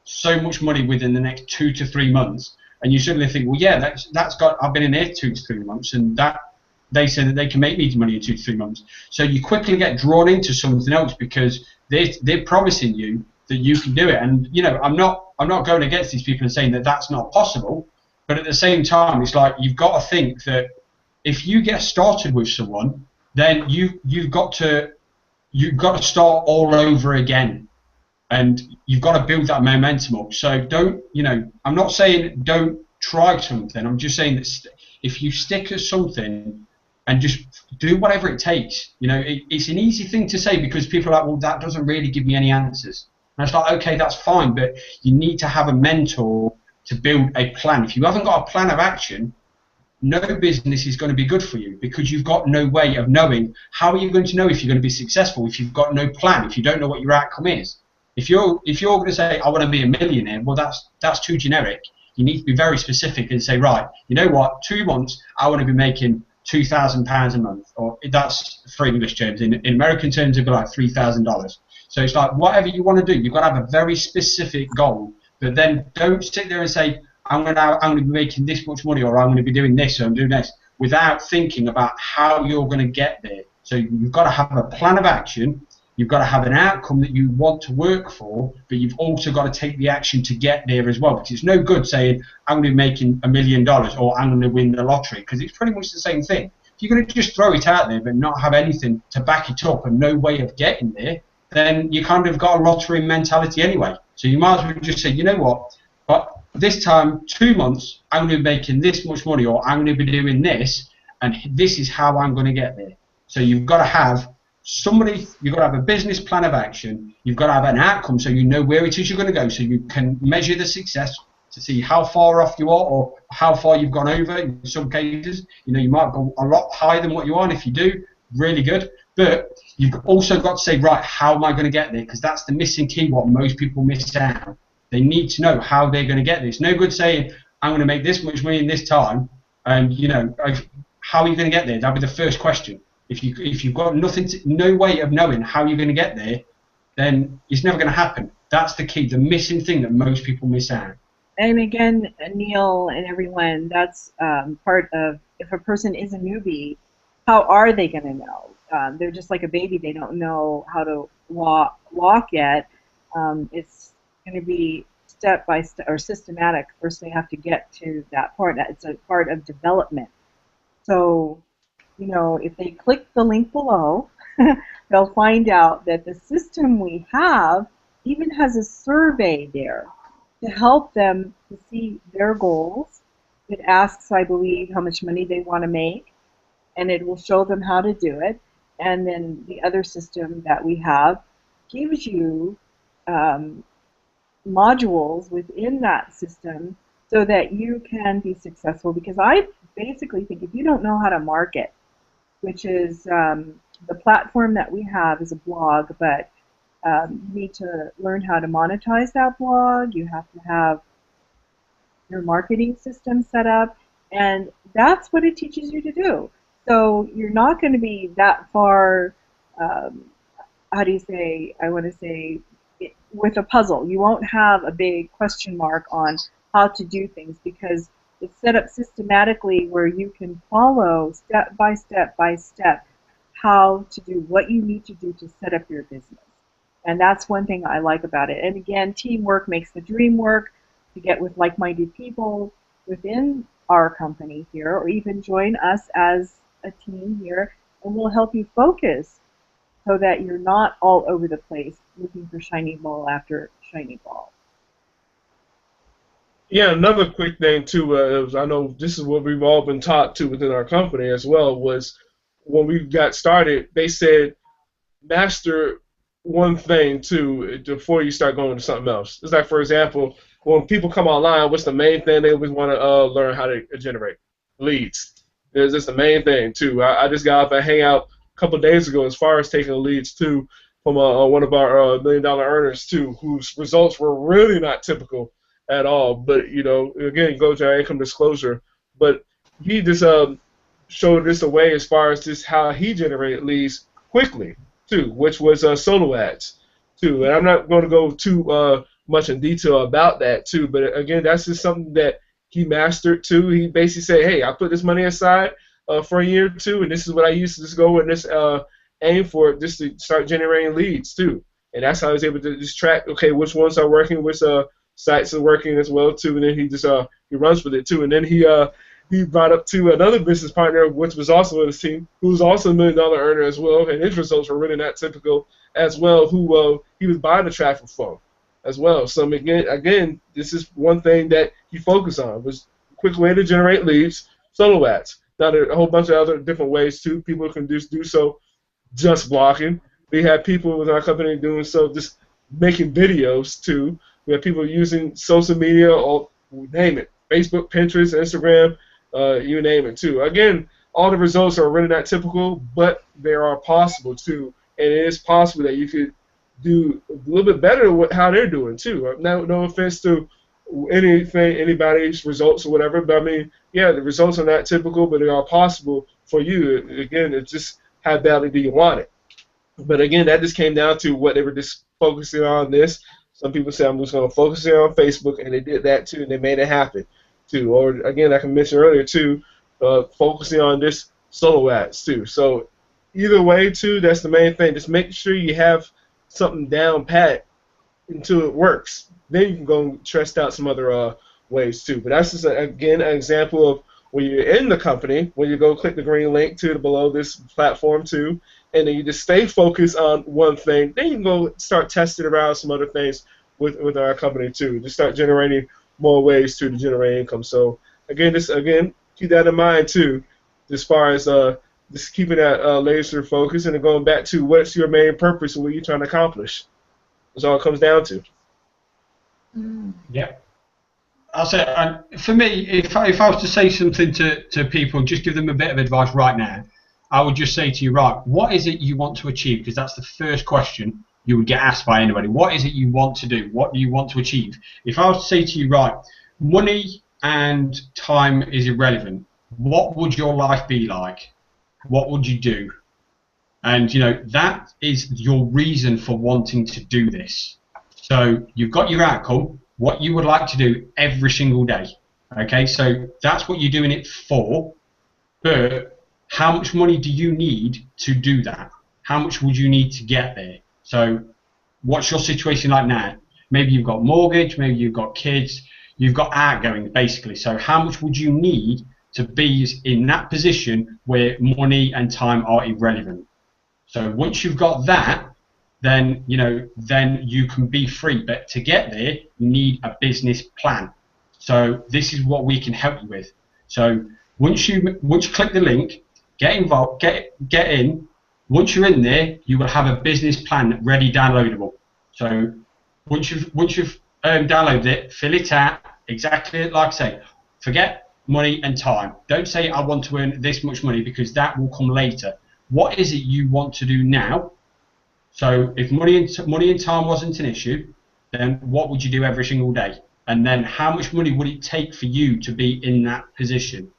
so much money within the next 2 to 3 months, and you suddenly think, well, yeah, that's got, I've been in here 2 to 3 months, and that they say that they can make me money in 2 to 3 months. So you quickly get drawn into something else because they're promising you that you can do it. And you know, I'm not going against these people and saying that that's not possible, but at the same time, it's like you've got to think that if you get started with someone, then you've got to start all over again. And you've got to build that momentum up. So don't, you know, I'm not saying don't try something. I'm just saying that if you stick at something and just do whatever it takes, you know, it's an easy thing to say because people are like, well, that doesn't really give me any answers. And it's like, okay, that's fine, but you need to have a mentor to build a plan. If you haven't got a plan of action, no business is going to be good for you because you've got no way of knowing. How are you going to know if you're going to be successful if you've got no plan, if you don't know what your outcome is? If you're going to say, I want to be a millionaire, well, that's too generic. You need to be very specific and say, right, you know what, 2 months, I want to be making £2,000 a month, or that's for English terms. In American terms, it'd be like $3,000. So it's like whatever you want to do, you've got to have a very specific goal. But then don't sit there and say, I'm going to be making this much money, or I'm going to be doing this, or I'm doing this, without thinking about how you're going to get there. So you've got to have a plan of action. You've got to have an outcome that you want to work for, but you've also got to take the action to get there as well. Because it's no good saying, I'm going to be making $1 million or I'm going to win the lottery, because it's pretty much the same thing. If you're going to just throw it out there but not have anything to back it up and no way of getting there, then you kind of got a lottery mentality anyway. So you might as well just say, you know what, but this time, 2 months, I'm going to be making this much money, or I'm going to be doing this, and this is how I'm going to get there. So you've got to have you've got to have a business plan of action, you've got to have an outcome so you know where it is you're going to go, so you can measure the success to see how far off you are or how far you've gone over. In some cases, you know, you might go a lot higher than what you are, and if you do, really good. But you've also got to say, right, how am I going to get there? Because that's the missing key, what most people miss out. They need to know how they're going to get there. It's no good saying, I'm going to make this much money in this time, and, you know, how are you going to get there? That'll be the first question. If you've got no way of knowing how you're going to get there, then it's never going to happen. That's the key, the missing thing that most people miss out. And again, Neil and everyone, that's part of, if a person is a newbie, how are they going to know? They're just like a baby. They don't know how to walk yet. It's going to be step by step or systematic. First, they have to get to that part. It's a part of development. So, you know, if they click the link below, they'll find out that the system we have even has a survey there to help them to see their goals. It asks, I believe, how much money they want to make, and it will show them how to do it. And then the other system that we have gives you modules within that system so that you can be successful. Because I basically think if you don't know how to market, which is the platform that we have is a blog, but you need to learn how to monetize that blog. You have to have your marketing system set up, and that's what it teaches you to do. So you're not going to be that far, how do you say, I want to say, with a puzzle. You won't have a big question mark on how to do things because it's set up systematically where you can follow step by step by step how to do what you need to do to set up your business. And that's one thing I like about it. And again, teamwork makes the dream work. To get with like-minded people within our company here, or even join us as a team here, and we'll help you focus so that you're not all over the place looking for shiny ball after shiny ball. Yeah, another quick thing too, I know this is what we've all been taught to within our company as well, was when we got started, they said master one thing too before you start going to something else. It's like, for example, when people come online, what's the main thing they always want to learn how to generate? Leads. It's just the main thing too. I just got off a hangout a couple of days ago as far as taking leads too from one of our $1 million earners too, whose results were really not typical at all. But you know, again, go to our income disclosure. But he just showed us a way as far as just how he generated leads quickly too, which was solo ads too. And I'm not going to go too much in detail about that too. But again, that's just something that he mastered too. He basically said, "Hey, I put this money aside for a year or two, and this is what I used to just go and just aim for it, just to start generating leads too." And that's how I was able to just track, okay, which ones are working, which sites are working as well too. And then he just he runs with it too. And then he brought up to another business partner, which was also in his team, who was also $1 million earner as well, and his results were really not typical as well, who he was buying the traffic from as well. So again, this is one thing that he focused on, was a quick way to generate leads, solo ads. Now there are a whole bunch of other different ways too. People can just do so just blogging. We have people within our company doing so just making videos too. We have people using social media, or name it, Facebook, Pinterest, Instagram, you name it too. Again, all the results are really not typical, but they are possible too. And it is possible that you could do a little bit better with how they're doing too. No offense to anybody's results or whatever, but I mean, yeah, the results are not typical, but they are possible for you. Again, it's just how badly do you want it. But again, that just came down to what they were just focusing on this. Some people say, I'm just going to focus it on Facebook, and they did that too, and they made it happen too. Or again, like I mentioned earlier too, focusing on this solo ads too. So either way too, that's the main thing. Just make sure you have something down pat until it works. Then you can go and test out some other ways too. But that's just again an example of when you're in the company, when you go click the green link to below this platform too, and then you just stay focused on one thing. Then you can go start testing around some other things with our company too. Just start generating more ways to generate income. So again, keep that in mind too, as far as just keeping that laser focus and going back to what's your main purpose and what you're trying to accomplish. That's all it comes down to. Yeah. I'll say, for me, if I was to say something to people, just give them a bit of advice right now, I would just say to you, right, what is it you want to achieve? Because that's the first question you would get asked by anybody. What is it you want to do? What do you want to achieve? If I was to say to you, right, money and time is irrelevant, what would your life be like? What would you do? And, you know, that is your reason for wanting to do this. So you've got your outcome, what you would like to do every single day. Okay, so that's what you're doing it for, but how much money do you need to do that? How much would you need to get there? So what's your situation like now? Maybe you've got mortgage, maybe you've got kids, you've got outgoing basically. So how much would you need to be in that position where money and time are irrelevant? So once you've got that, then you can be free. But to get there, you need a business plan. So this is what we can help you with. So once you click the link, get involved, get in. Once you're in there, you will have a business plan ready, downloadable. So once you've downloaded it, fill it out exactly like I say. Forget money and time. Don't say I want to earn this much money, because that will come later. what is it you want to do now? So if money and time wasn't an issue, then what would you do every single day? And then how much money would it take for you to be in that position?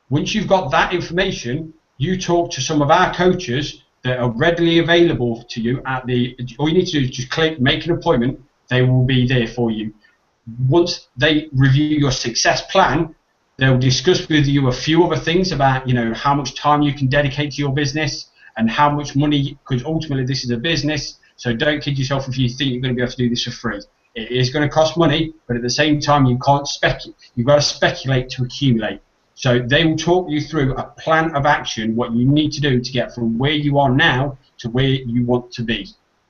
Once you've got that information, you talk to some of our coaches that are readily available to you at the, all you need to do is just click, make an appointment, they will be there for you. Once they review your success plan, they'll discuss with you a few other things about, you know, how much time you can dedicate to your business and how much money, because ultimately this is a business, so don't kid yourself if you think you're going to be able to do this for free. It is going to cost money, but at the same time you can't speculate. You've got to speculate to accumulate. So they will talk you through a plan of action, what you need to do to get from where you are now to where you want to be.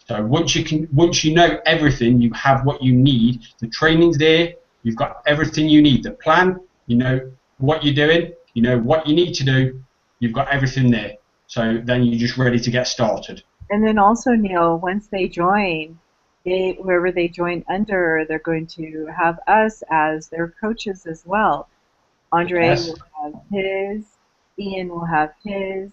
So once you know everything, you have what you need. The training's there. You've got everything you need. The plan, you know what you're doing. You know what you need to do. You've got everything there. So then you're just ready to get started. And then also, Neil, once they join, whoever they join under, they're going to have us as their coaches as well. Andre Yes. will have his, Ian will have his,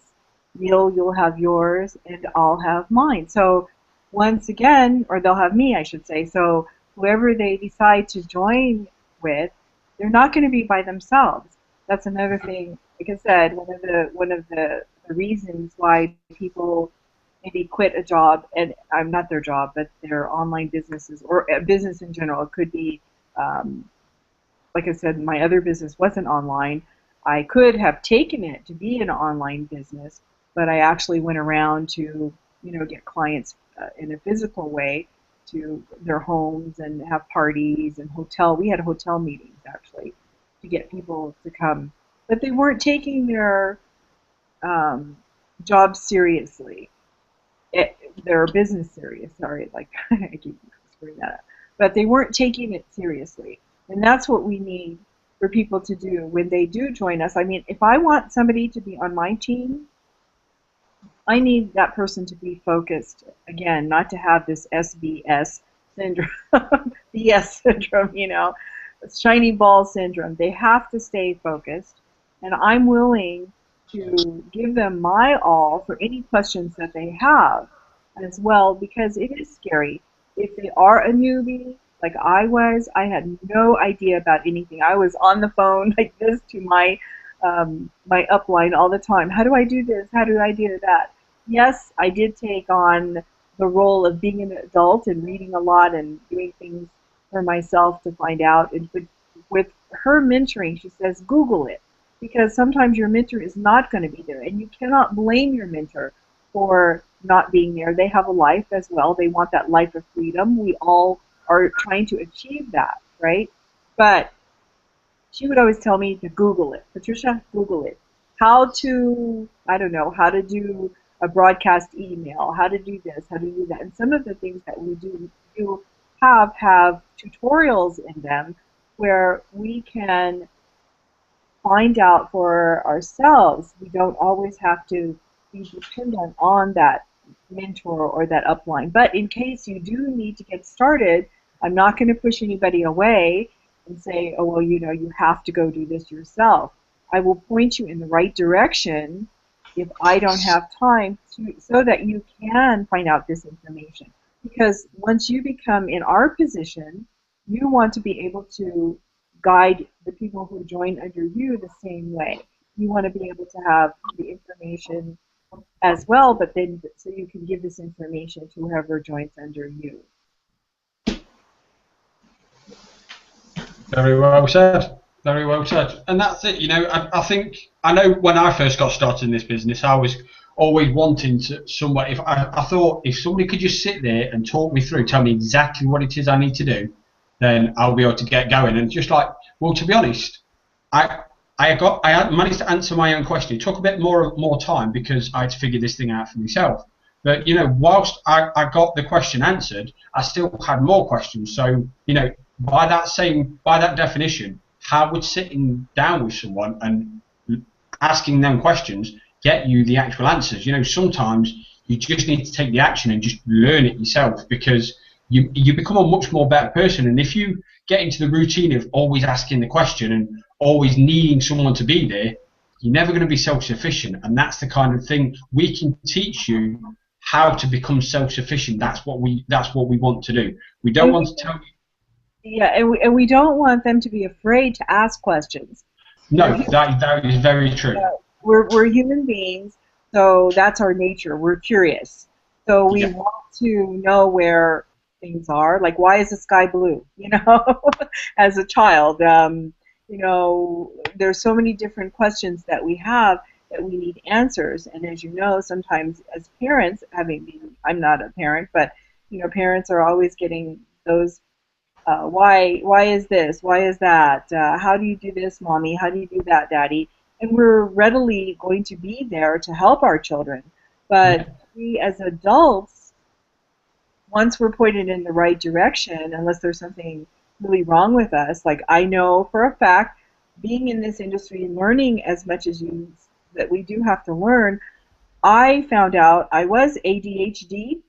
Neil, you'll have yours, and I'll have mine. So once again, or they'll have me, I should say. So whoever they decide to join with, they're not going to be by themselves. That's another thing. Like I said, one of the reasons why people maybe quit a job, and I'm not their job, but their online businesses or a business in general. It could be, like I said, my other business wasn't online. I could have taken it to be an online business, but I actually went around to, you know, get clients in a physical way to their homes and have parties and we had hotel meetings actually to get people to come, but they weren't taking their job seriously. Their business serious, sorry, like I keep screwing that up. But they weren't taking it seriously. And that's what we need for people to do when they do join us. I mean, if I want somebody to be on my team, I need that person to be focused. Again, not to have this SBS syndrome, BS syndrome, you know, shiny ball syndrome. They have to stay focused. And I'm willing to give them my all for any questions that they have as well, because it is scary. If they are a newbie, like I was, I had no idea about anything. I was on the phone like this to my my upline all the time. How do I do this? How do I do that? Yes, I did take on the role of being an adult and reading a lot and doing things for myself to find out. And with her mentoring, she says, Google it. Because sometimes your mentor is not going to be there, and you cannot blame your mentor for not being there. They have a life as well. They want that life of freedom. We all are trying to achieve that, right? But she would always tell me to Google it. Patricia, Google it. How to, I don't know, how to do a broadcast email, how to do this, how to do that. And some of the things that we do have tutorials in them where we can find out for ourselves. We don't always have to be dependent on that mentor or that upline. But in case you do need to get started, I'm not going to push anybody away and say, oh, well, you know, you have to go do this yourself. I will point you in the right direction if I don't have time so that you can find out this information. Because once you become in our position, you want to be able to guide the people who join under you the same way. You want to be able to have the information as well, but then so you can give this information to whoever joins under you. Very well said. Very well said. And that's it. You know, I know when I first got started in this business, I was always wanting to somebody. If I thought if somebody could just sit there and talk me through, tell me exactly what it is I need to do, then I'll be able to get going. And just like, well, to be honest, I managed to answer my own question. It took a bit more time because I had to figure this thing out for myself. But you know, whilst I got the question answered, I still had more questions. So you know, by that definition, how would sitting down with someone and asking them questions get you the actual answers? You know, sometimes you just need to take the action and just learn it yourself, because you become a much more better person. And if you get into the routine of always asking the question and always needing someone to be there, you're never going to be self-sufficient, and that's the kind of thing we can teach you how to become self-sufficient. That's what we want to do. We don't want to tell you. Yeah, and we don't want them to be afraid to ask questions. No, that is very true. We're human beings, so that's our nature. We're curious. So we want to know where things are. Like, why is the sky blue? You know, as a child, you know, there's so many different questions that we have that we need answers. And as you know, sometimes as parents, I'm not a parent, but you know, parents are always getting those. Why is this? Why is that? How do you do this, Mommy? How do you do that, Daddy? And we're readily going to be there to help our children. But we as adults, once we're pointed in the right direction, unless there's something really wrong with us, like I know for a fact, being in this industry and learning as much as that we do have to learn, I found out I was ADHD.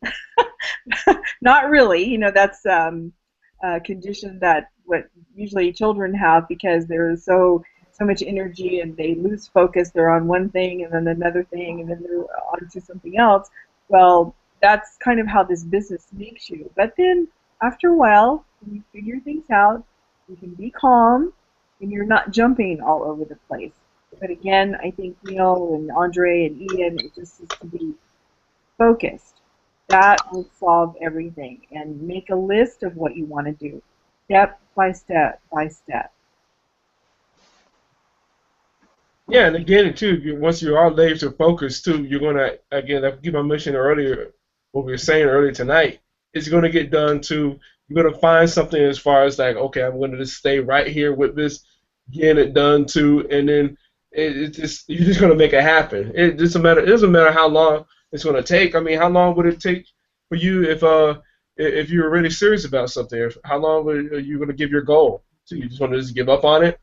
Not really, you know, that's a condition that what usually children have because there's so much energy and they lose focus. They're on one thing and then another thing and then they're on to something else. Well, that's kind of how this business makes you. But then after a while, when you figure things out, you can be calm and you're not jumping all over the place. But again, I think Neil and Andre and Ian, it just is to be focused. That will solve everything. And make a list of what you want to do, step by step by step. Yeah, and again, too, once you are laser focused, too, you're going to, again, like I mentioned earlier, what we were saying earlier tonight, it's going to get done, too. You're going to find something as far as like, okay, I'm going to just stay right here with this, getting it done, too, and then you're just going to make it happen. It doesn't matter how long it's going to take. I mean, how long would it take for you if you were really serious about something? How long are you going to give your goal? So you just want to just give up on it?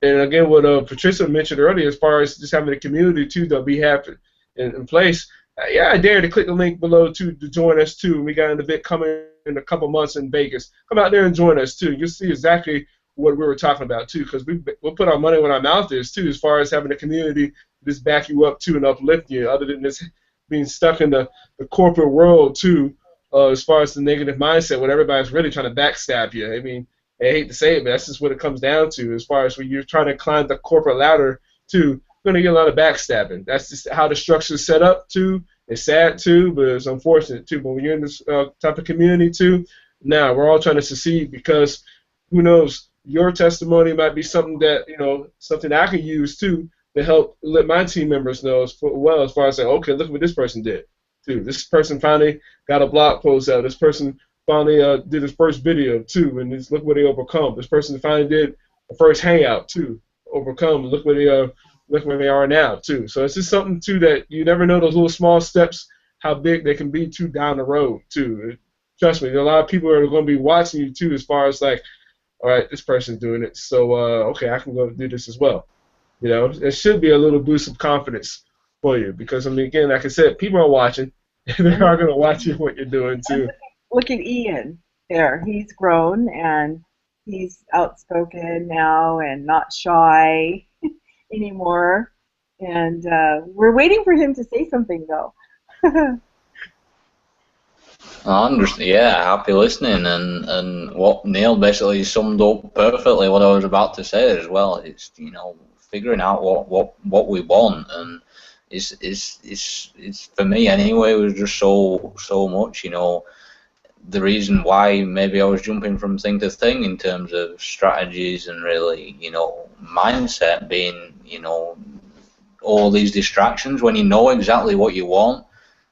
And again, what Patricia mentioned earlier, as far as just having a community too that we have in place, I dare to click the link below to join us too. We got an event coming in a couple months in Vegas. Come out there and join us too. You'll see exactly what we were talking about too, because we'll put our money where our mouth is too, as far as having a community just back you up too and uplift you, other than this being stuck in the corporate world too, as far as the negative mindset when everybody's really trying to backstab you. I mean, I hate to say it, but that's just what it comes down to. As far as when you're trying to climb the corporate ladder, too, you're going to get a lot of backstabbing. That's just how the structure is set up, too. It's sad, too, but it's unfortunate, too. But when you're in this type of community, too, now we're all trying to succeed because who knows, your testimony might be something that, you know, something I can use, too, to help let my team members know as far as saying, okay, look what this person did, too. This person finally got a blog post out. This person finally did his first video too, and look what they overcome. This person finally did the first hangout too, overcome. Look where they are now too. So it's just something too that you never know those little small steps how big they can be too down the road too. Trust me, there are a lot of people that are going to be watching you too, as far as like, all right, this person's doing it, so okay, I can go do this as well. You know, it should be a little boost of confidence for you because I mean, again, like I said, people are watching. They are going to watch you what you're doing too. Look at Ian there. He's grown and he's outspoken now and not shy anymore. And we're waiting for him to say something, though. I understand. Yeah, happy listening. And what Neil basically summed up perfectly what I was about to say as well. It's, you know, figuring out what we want, and it's for me anyway. It was just so much, you know. The reason why maybe I was jumping from thing to thing in terms of strategies and really, you know, mindset being, you know, all these distractions. When you know exactly what you want,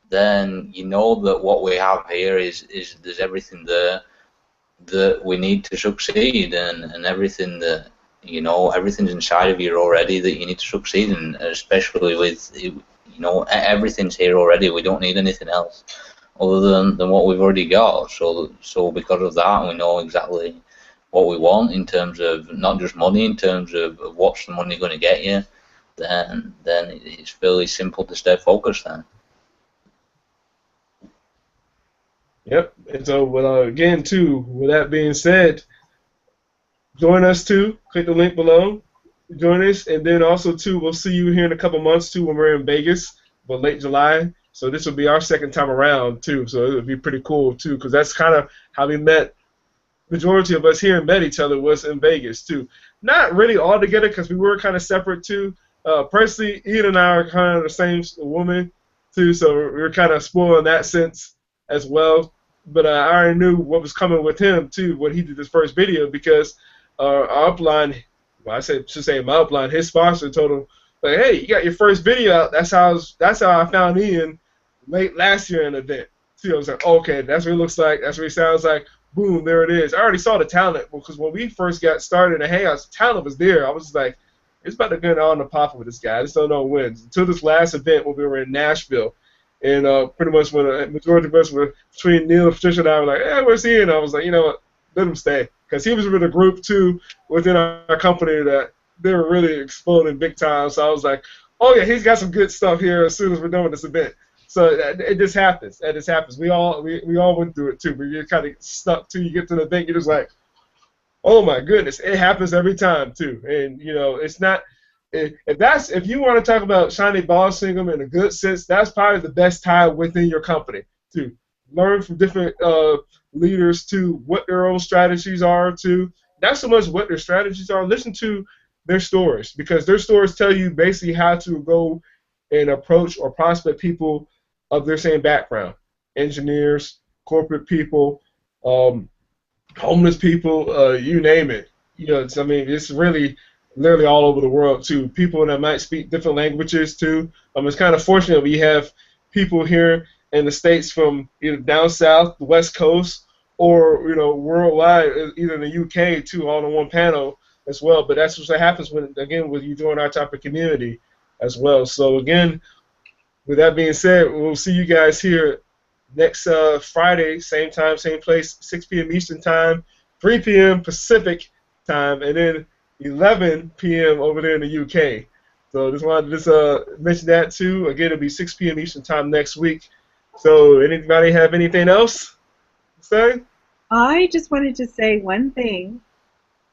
then you know that what we have here is there's everything there that we need to succeed, and everything that, you know, everything's inside of you already that you need to succeed, and especially with, you know, everything's here already. We don't need anything else other than what we've already got. So because of that, we know exactly what we want in terms of not just money, in terms of what's the money going to get you. Then it's fairly simple to stay focused then. Yep. And so, again, too, with that being said, join us too. Click the link below. join us, and then also too, we'll see you here in a couple months too when we're in Vegas, but late July. So this will be our second time around too. So it'll be pretty cool too, because that's kind of how we met. Majority of us here met each other was in Vegas too. Not really all together because we were kind of separate too. Personally, Ian and I are kind of the same woman too, so we were kind of spoiled in that sense as well. But I already knew what was coming with him too when he did his first video because our upline, well, should say my upline, his sponsor told him like, "Hey, you got your first video out." That's how I found Ian late last year in an event. See, I was like, okay, that's what he looks like. That's what he sounds like. Boom, there it is. I already saw the talent because when we first got started in Hangouts, the talent was there. I was like, it's about to get on the pop with this guy. I just don't know when. Until this last event when we were in Nashville. And pretty much when the majority of us were between Neil, Patricia, and I were like, where's he? And I was like, you know what, let him stay. Because he was with a group, too, within our company that they were really exploding big time. So I was like, oh, yeah, he's got some good stuff here as soon as we're done with this event. So it just happens. It just happens. We all went through it, too. But you're kind of stuck, too. You get to the event, you're just like, oh, my goodness. It happens every time, too. And, you know, it's not – if you want to talk about shiny ball syndrome in a good sense, that's probably the best time within your company to learn from different leaders to what their own strategies are to not so much what their strategies are. Listen to their stories because their stories tell you basically how to go and approach or prospect people of their same background: engineers, corporate people, homeless people, you name it. You know, I mean, it's really literally all over the world too. People that might speak different languages too. It's kind of fortunate we have people here in the States from either down south, the West Coast, or worldwide, either in the UK too, all in one panel as well. But that's what happens when you join our type of community as well. So again, with that being said, we'll see you guys here next Friday, same time, same place, 6 p.m. Eastern time, 3 p.m. Pacific time, and then 11 p.m. over there in the UK. So just wanted to mention that too. Again, it'll be 6 p.m. Eastern time next week. So anybody have anything else to say? I just wanted to say one thing,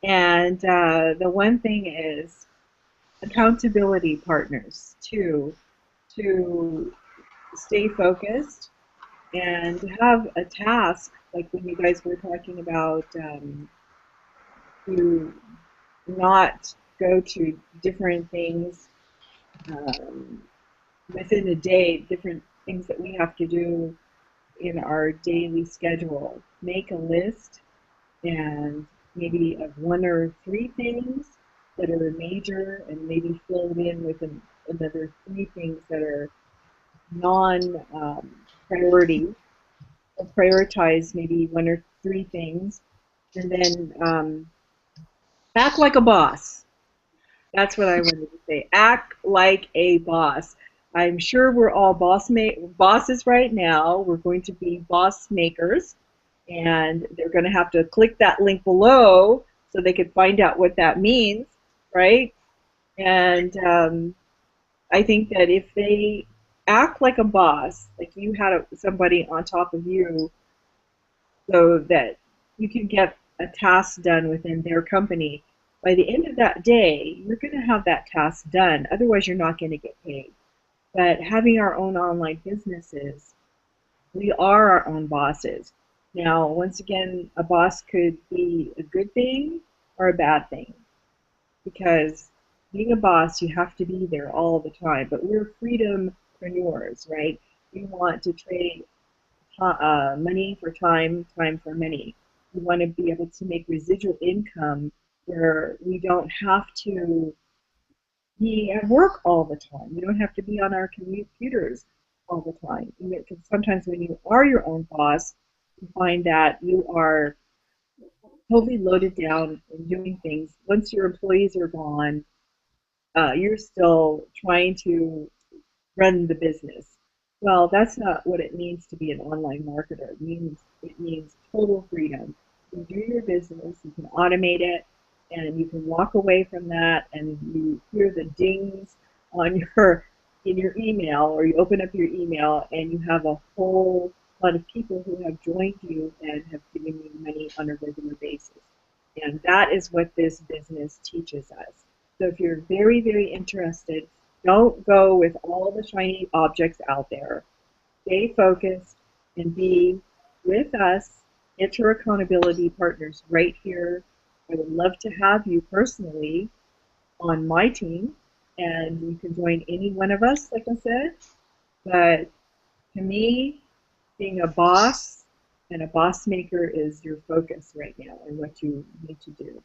and the one thing is accountability partners too, to stay focused and have a task, like when you guys were talking about to not go to different things within a day, different things that we have to do in our daily schedule. Make a list and maybe of 1 or 3 things that are major, and maybe fill it in with another 3 things that are non-priority. Or prioritize maybe 1 or 3 things, and then act like a boss. That's what I wanted to say. Act like a boss. I'm sure we're all bosses right now. We're going to be boss makers, and they're going to have to click that link below so they can find out what that means, right? And I think that if they act like a boss, like you had somebody on top of you, so that you can get a task done within their company, by the end of that day, you're going to have that task done. Otherwise, you're not going to get paid. But having our own online businesses, we are our own bosses. Now, once again, a boss could be a good thing or a bad thing, because being a boss, you have to be there all the time. But we're freedompreneurs, right? We want to trade money for time, time for money. We want to be able to make residual income where we don't have to be at work all the time. We don't have to be on our computers all the time. Because sometimes when you are your own boss, you find that you are totally loaded down and doing things. Once your employees are gone, you're still trying to run the business. Well, that's not what it means to be an online marketer. It means total freedom. You can do your business, you can automate it, and you can walk away from that, and you hear the dings on in your email, or you open up your email and you have a whole lot of people who have joined you and have given you money on a regular basis. And that is what this business teaches us. So if you're very, very interested, don't go with all the shiny objects out there. Stay focused and be with us, Enter Accountability Partners, right here. I would love to have you personally on my team, and you can join any one of us, like I said. But to me, being a boss and a boss maker is your focus right now and what you need to do.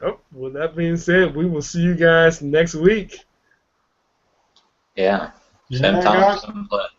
Oh, with that being said, we will see you guys next week. Yeah. Yeah, Same time, guys. same place.